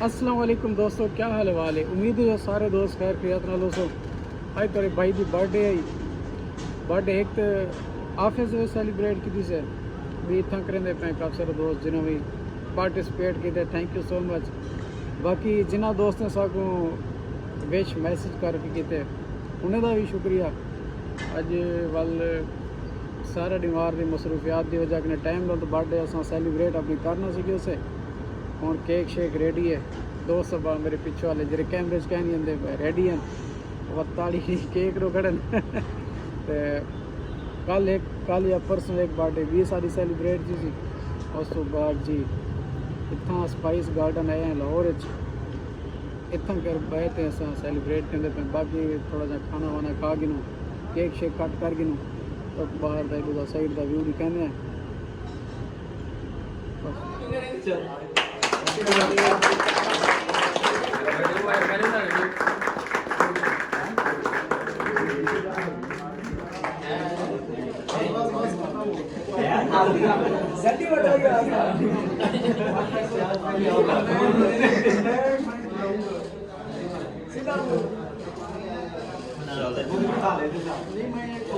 अस्सलाम वालेकुम दोस्तों, क्या हाल है। उम्मीद है सारे दोस्त खैर खैरियत नाल हो। आज तेरे भाई की बर्थडे आई। बर्थडे एक तो ऑफिस सैलीब्रेट की से भी इतना करेंगे पे काफ़ी सारे दोस्त जिन्होंने भी पार्टिसिपेट किए, थैंक यू सो मच। बाकी जिन्होंने दोस्त ने साकू विश मैसेज करके किए उन्हें का भी शुक्रिया। अज वाल सारा डिमार की मसरूफियात की वजह ने टाइम लो तो बर्थडे अस सैलीब्रेट अपनी करना सी उसे। हूँ केक शेक रेडी है। दोस्त मेरे पिछू वाले जो कैमरे कह नहीं आते रेडी हैं, ताली केक रो खड़े तो कल या परसों एक बर्थडे 20 सारी सैलीब्रेट जी सी। उस तो बाद जी इतना स्पाइस गार्डन आए हैं लाहौर, इतना कर बैठे अस सैलीब्रेट करते पे। बाकी थोड़ा जा खाना वाना खा गिनू, केक शेक कट कर गिनू तो बाहर का एक साइड का व्यू भी कहने हैं।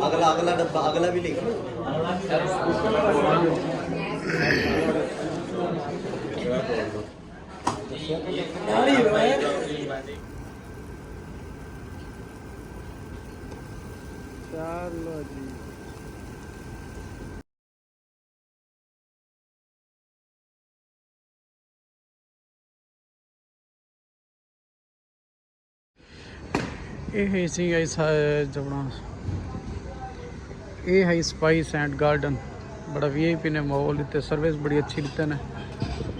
अगला अगला डब्बा अगला भी लिख चलो जी। ये है स्पाइस एंड गार्डन, बड़ा VIP ने माहौल दिते, सर्विस बड़ी अच्छी दिते ने।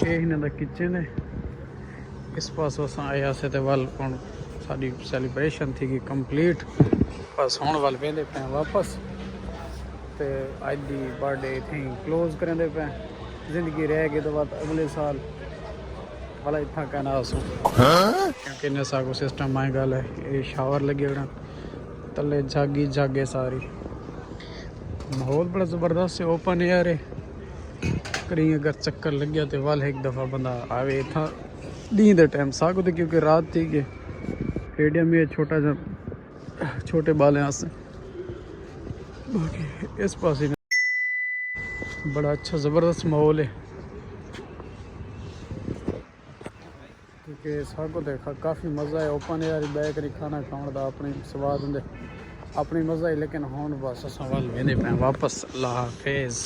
ये इन्हों किचन है। इस पास अस आया से वाल हम साड़ी सैलीब्रेशन थी कंप्लीट। बस हूँ वाल वेंदे पे वापस तो अज की बर्थडे इतनी क्लोज करेंदे पे। जिंदगी रह गई तो बाद अगले साल वाला इतना कहना असो क्योंकि इन्हें सागो सिस्टम आई गल है। ये शावर लगे होना तले जागी जागे सारी। माहौल बड़ा ज़बरदस्त है, ओपन एयर है। कहीं अगर चक्कर लग गया तो वाल एक दफ़ा बंदा आवे इतना दी दे टाइम सागो तो, क्योंकि रात थी कि स्टेडियम में छोटा सा छोटे बाल हैं से। बाकी इस पास बड़ा अच्छा ज़बरदस्त माहौल है क्योंकि सागो देखा काफ़ी मज़ा है। ओपन एयर बैक नहीं खाना खाने का अपने स्वाद होंगे अपनी मज़ा है। लेकिन हूँ बस अस वाल वेंदे पे वापस। अल्लाह हाफिज़।